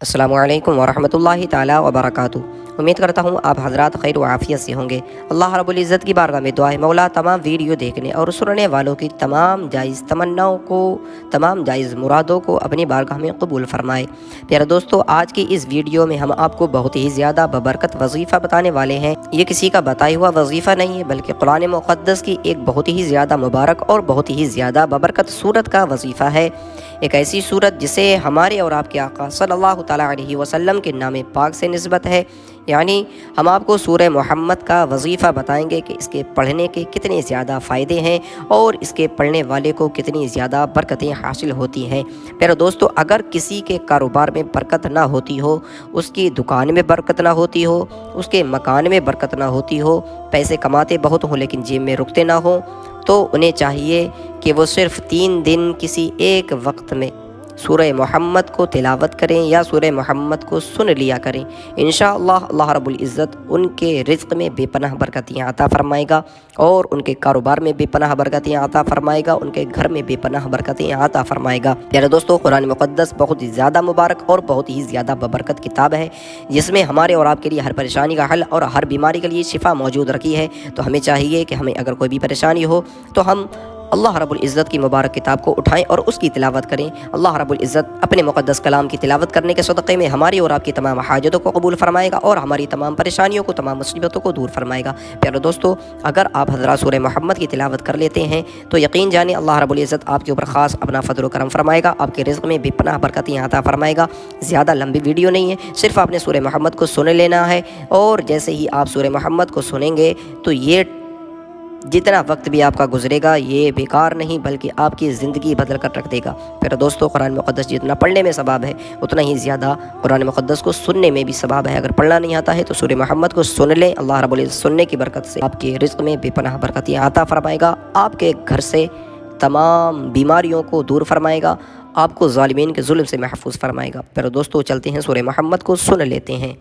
السلام علیکم ورحمۃ اللہ تعالیٰ وبرکاتہ۔ امید کرتا ہوں آپ حضرات خیر و عافیت سے ہوں گے۔ اللہ رب العزت کی بارگاہ میں دعا ہے مولا تمام ویڈیو دیکھنے اور سننے والوں کی تمام جائز تمناؤں کو، تمام جائز مرادوں کو اپنی بارگاہ میں قبول فرمائے۔ پیارے دوستو، آج کی اس ویڈیو میں ہم آپ کو بہت ہی زیادہ ببرکت وظیفہ بتانے والے ہیں۔ یہ کسی کا بتایا ہوا وظیفہ نہیں ہے، بلکہ قرآن مقدس کی ایک بہت ہی زیادہ مبارک اور بہت ہی زیادہ ببرکت سورت کا وظیفہ ہے۔ ایک ایسی سورت جسے ہمارے اور آپ کے آقا صلی اللہ تعالیٰ علیہ وسلم کے نام پاک سے نسبت ہے، یعنی ہم آپ کو سورہ محمد کا وظیفہ بتائیں گے کہ اس کے پڑھنے کے کتنے زیادہ فائدے ہیں اور اس کے پڑھنے والے کو کتنی زیادہ برکتیں حاصل ہوتی ہیں۔ پیارے دوستو، اگر کسی کے کاروبار میں برکت نہ ہوتی ہو، اس کی دکان میں برکت نہ ہوتی ہو، اس کے مکان میں برکت نہ ہوتی ہو، پیسے کماتے بہت ہوں لیکن جیب میں رکتے نہ ہوں، تو انہیں چاہیے کہ وہ صرف 3 دن کسی ایک وقت میں سورہ محمد کو تلاوت کریں یا سورہ محمد کو سن لیا کریں۔ انشاءاللہ اللہ رب العزت ان کے رزق میں بے پناہ برکتیں عطا فرمائے گا اور ان کے کاروبار میں بے پناہ برکتیں عطا فرمائے گا، ان کے گھر میں بے پناہ برکتیں عطا فرمائے گا۔ پیارے دوستو، قرآن مقدس بہت ہی زیادہ مبارک اور بہت ہی زیادہ ببرکت کتاب ہے، جس میں ہمارے اور آپ کے لیے ہر پریشانی کا حل اور ہر بیماری کے لیے شفا موجود رکھی ہے۔ تو ہمیں چاہیے کہ ہمیں اگر کوئی بھی پریشانی ہو تو ہم اللہ رب العزت کی مبارک کتاب کو اٹھائیں اور اس کی تلاوت کریں۔ اللہ رب العزت اپنے مقدس کلام کی تلاوت کرنے کے صدقے میں ہماری اور آپ کی تمام حاجتوں کو قبول فرمائے گا اور ہماری تمام پریشانیوں کو، تمام مصیبتوں کو دور فرمائے گا۔ پیارے دوستو، اگر آپ حضرات سورہ محمد کی تلاوت کر لیتے ہیں تو یقین جانیں اللہ رب العزت آپ کے اوپر خاص اپنا فضل و کرم فرمائے گا، آپ کے رزق میں بے پناہ برکتیں عطا فرمائے گا۔ زیادہ لمبی ویڈیو نہیں ہے، صرف آپ نے سورہ محمد کو سن لینا ہے، اور جیسے ہی آپ سورہ محمد کو سنیں گے تو یہ جتنا وقت بھی آپ کا گزرے گا یہ بیکار نہیں بلکہ آپ کی زندگی بدل کر رکھ دے گا۔ پھر دوستو، قرآن مقدس جتنا پڑھنے میں ثواب ہے اتنا ہی زیادہ قرآن مقدس کو سننے میں بھی ثواب ہے۔ اگر پڑھنا نہیں آتا ہے تو سورہ محمد کو سن لیں، اللہ رب العزت سننے کی برکت سے آپ کے رزق میں بے پناہ برکتیں عطا فرمائے گا، آپ کے گھر سے تمام بیماریوں کو دور فرمائے گا، آپ کو ظالمین کے ظلم سے محفوظ فرمائے گا۔ پھر دوستو، چلتے ہیں سورہ محمد کو سن لیتے ہیں۔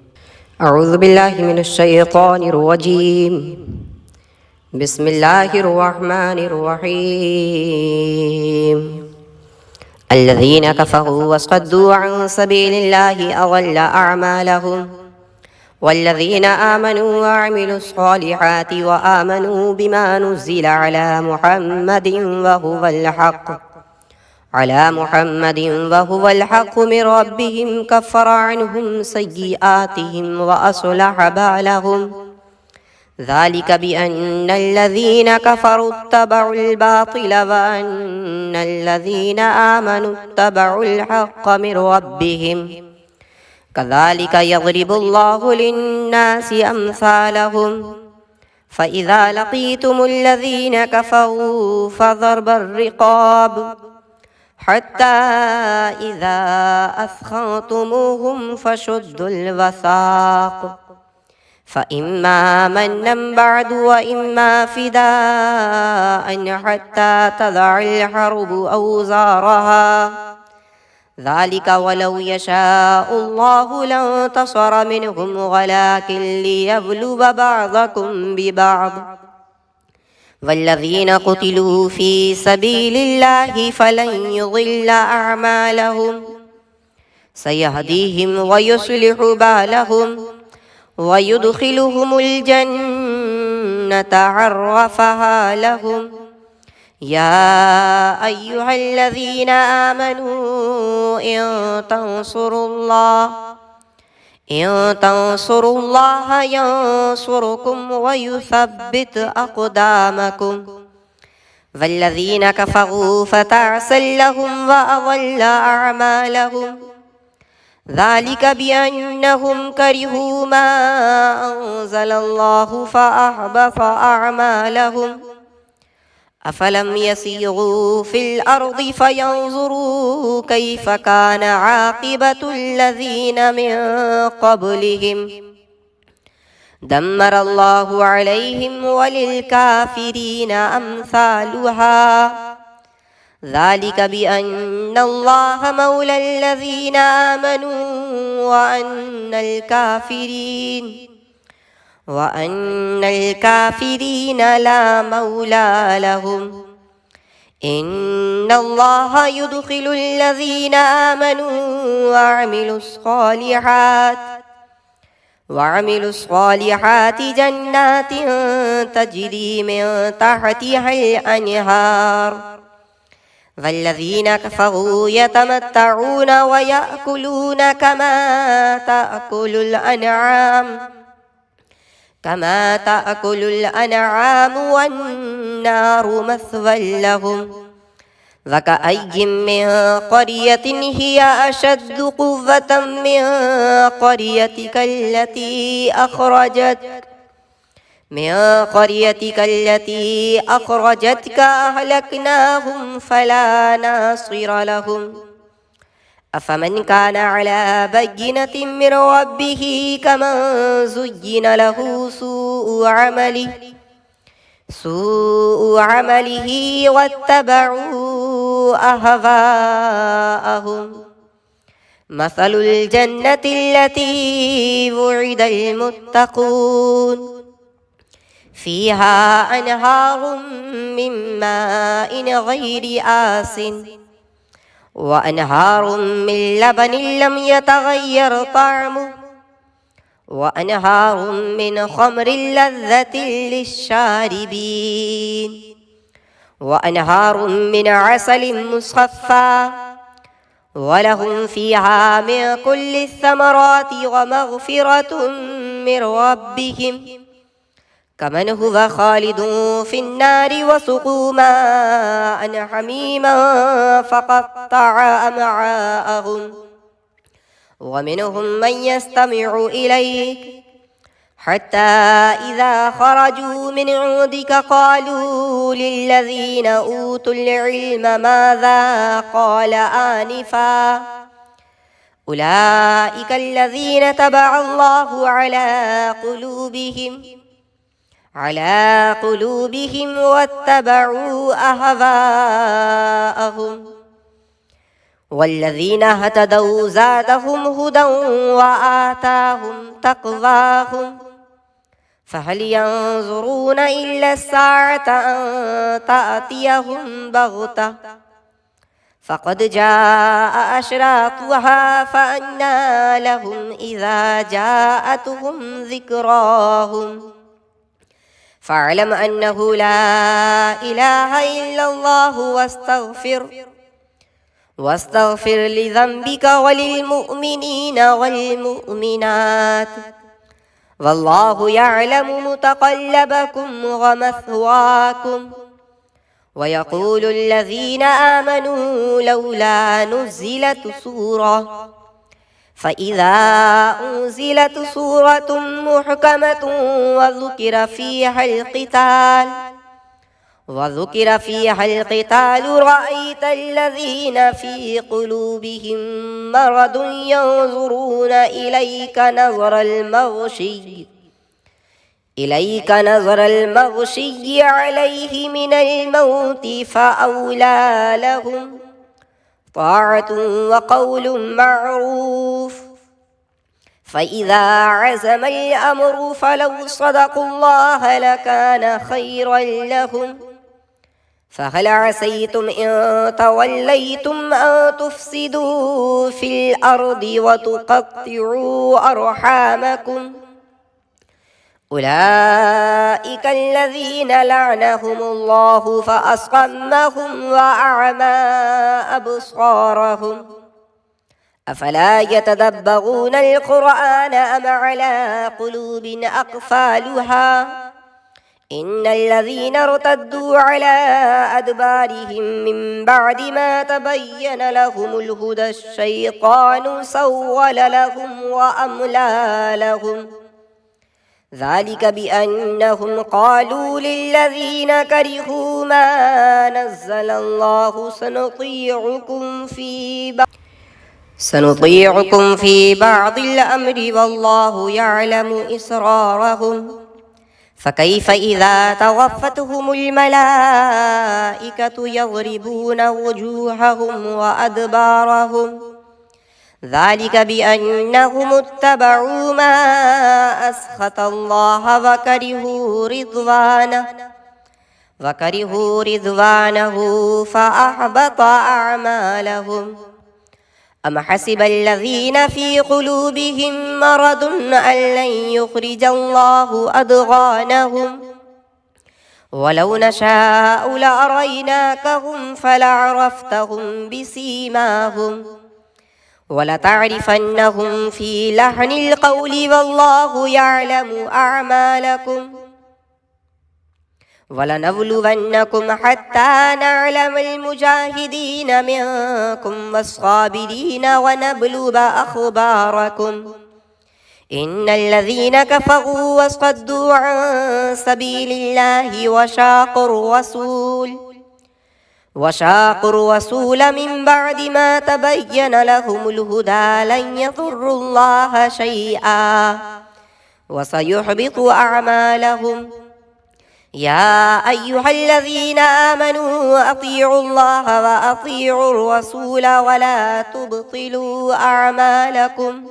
اعوذ باللہ من الشیطان الرجیم، بسم اللہ الرحمن الرحیم۔ الذین کفروا وصدوا عن سبیل اللہ اضل اعمالهم والذین آمنوا وعملوا الصالحات وآمنوا بما نزل على محمد وهو الحق من ربهم كفر عنهم سيئاتهم وأصلح بالهم ذلك بأن الذين كفروا اتبعوا الباطل وأن الذين آمنوا اتبعوا الحق من ربهم كذلك يضرب الله للناس أمثالهم فإذا لقيتم الذين كفروا فضرب الرقاب حتى إذا أثخنتموهم فشدوا الوثاق فإما منا بعد وإما فداء حتى تضع الحرب أوزارها ذلك ولو يشاء الله لانتصر منهم ولكن ليبلو بعضكم ببعض والذين قتلوا في سبيل الله فلن يضل أعمالهم سيهديهم ويصلح بالهم ويدخلهم الجنة عرفها لهم يا أيها الذين آمنوا إن تنصروا الله ينصركم ويثبت أقدامكم والذين كفروا فتعسا لهم وأضل أعمالهم ذلك بأنهم كرهوا ما أنزل الله فأحبط أعمالهم أفلم يسيروا في الأرض فينظروا كيف كان عاقبة الذين من قبلهم دمر الله عليهم وللكافرين أمثالها ذلك بأن الله مولى الذين آمنوا وأن الكافرين لا مولى لهم إن الله يدخل الذين آمنوا وعملوا الصالحات جنات تجري من تحتها الأنهار والذين كفروا يتمتعون ويأكلون كما تأكل الأنعام والنار مثوى لهم وكأي من قرية هي أشد قوة من قريتك التي أخرجتك أهلكناهم فلا ناصر لهم أفمن كان على بينة من ربه كمن زين له سوء عمله واتبعوا أهواءهم مثل الجنة التي وعد المتقون فيها أنهار من ماء غير آسن وأنهار من لبن لم يتغير طعمه وأنهار من خمر لذة للشاربين وأنهار من عسل مصفى ولهم فيها من كل الثمرات ومغفرة من ربهم كمن هو خالد في النار وسقوا ماء حميما فقطع أمعاءهم ومنهم من يستمع إليك حتى إذا خرجوا من عندك قالوا للذين أوتوا العلم ماذا قال آنفا أولئك الذين تبع الله على قلوبهم واتبعوا أهواءهم والذين اهتدوا زادهم هدى وآتاهم تقواهم فهل ينظرون إلا الساعة أن تأتيهم بغتة فقد جاء أشراطها فأنى لهم إذا جاءتهم ذكراهم فاعلم أنه لا إله إلا الله واستغفر لذنبك وللمؤمنين والمؤمنات والله يعلم متقلبكم ومثواكم ويقول الذين آمنوا لولا نزلت سورة فإذا أنزلت سورة محكمة وذكر فيها القتال رأيت الذين في قلوبهم مرض ينظرون إليك نظر المغشي عليه من الموت فأولى لهم طاعة وقول معروف فإذا عزم الأمر فلو صدقوا الله لكان خيرا لهم فهل عسيتم إن توليتم أن تفسدوا في الأرض وتقطعوا أرحامكم أولئك الذين لعنهم الله فأصمهم وأعمى أبصارهم أفلا يتدبرون القرآن أم على قلوب أقفالها إن الذين ارتدوا على أدبارهم من بعد ما تبين لهم الهدى الشيطان سول لهم وأملى لهم ذلك بأنهم قالوا للذين كرهوا ما نزل الله سنطيعكم في بعض الأمر والله يعلم إسرارهم فكيف إذا توفتهم الملائكة يضربون وجوههم وأدبارهم ذلك بأنهم اتبعوا ما أسخط الله وكرهوا رضوانه وكرهوا رضوانه فأحبط أعمالهم أم حسب الذين في قلوبهم مرض أن لن يخرج الله أضغانهم ولو نشاء لأريناكهم فلعرفتهم بسيماهم ولتعرفنهم في لحن القول والله يعلم أعمالكم ولنبلونكم حتى نعلم المجاهدين منكم والصابرين ونبلو أخباركم إن الذين كفروا وصدوا عن سبيل الله وشاقوا الرسول من بعد ما تبين لهم الهدى لن يضروا الله شيئا وسيحبط أعمالهم يا أيها الذين آمنوا أطيعوا الله وأطيعوا الرسول ولا تبطلوا أعمالكم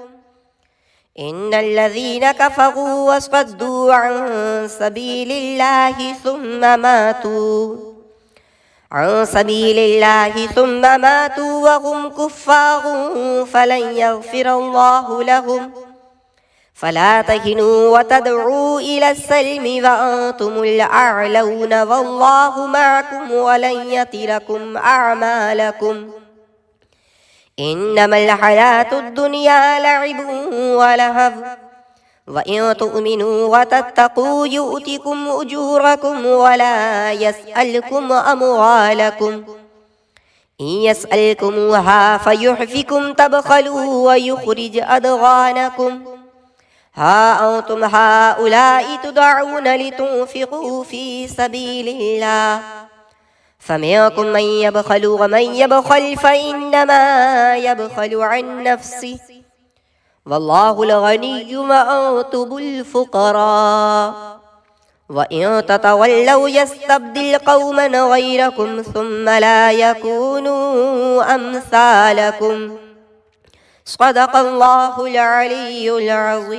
إن الذين كفروا وصدوا عن سبيل الله ثم ماتوا وهم كفار فلن يغفر الله لهم فلا تهنوا وتدعوا إلى السلم وأنتم الأعلون والله معكم ولن يتركم أعمالكم إنما الحياة الدنيا لعب ولهو وإن تؤمنوا وتتقوا يؤتكم أجوركم ولا يسألكم أموالكم إن يسألكموها فيحفكم تبخلوا ويخرج أضغانكم ها أنتم هؤلاء تدعون لتنفقوا في سبيل الله فمنكم من يبخل ومن يبخل فإنما يبخل عن نفسه والله الغني وأنتم الفقراء وإن تتولوا يستبدل قوما غيركم ثم لا يكونوا أمثالكم صدق الله العلي العظيم.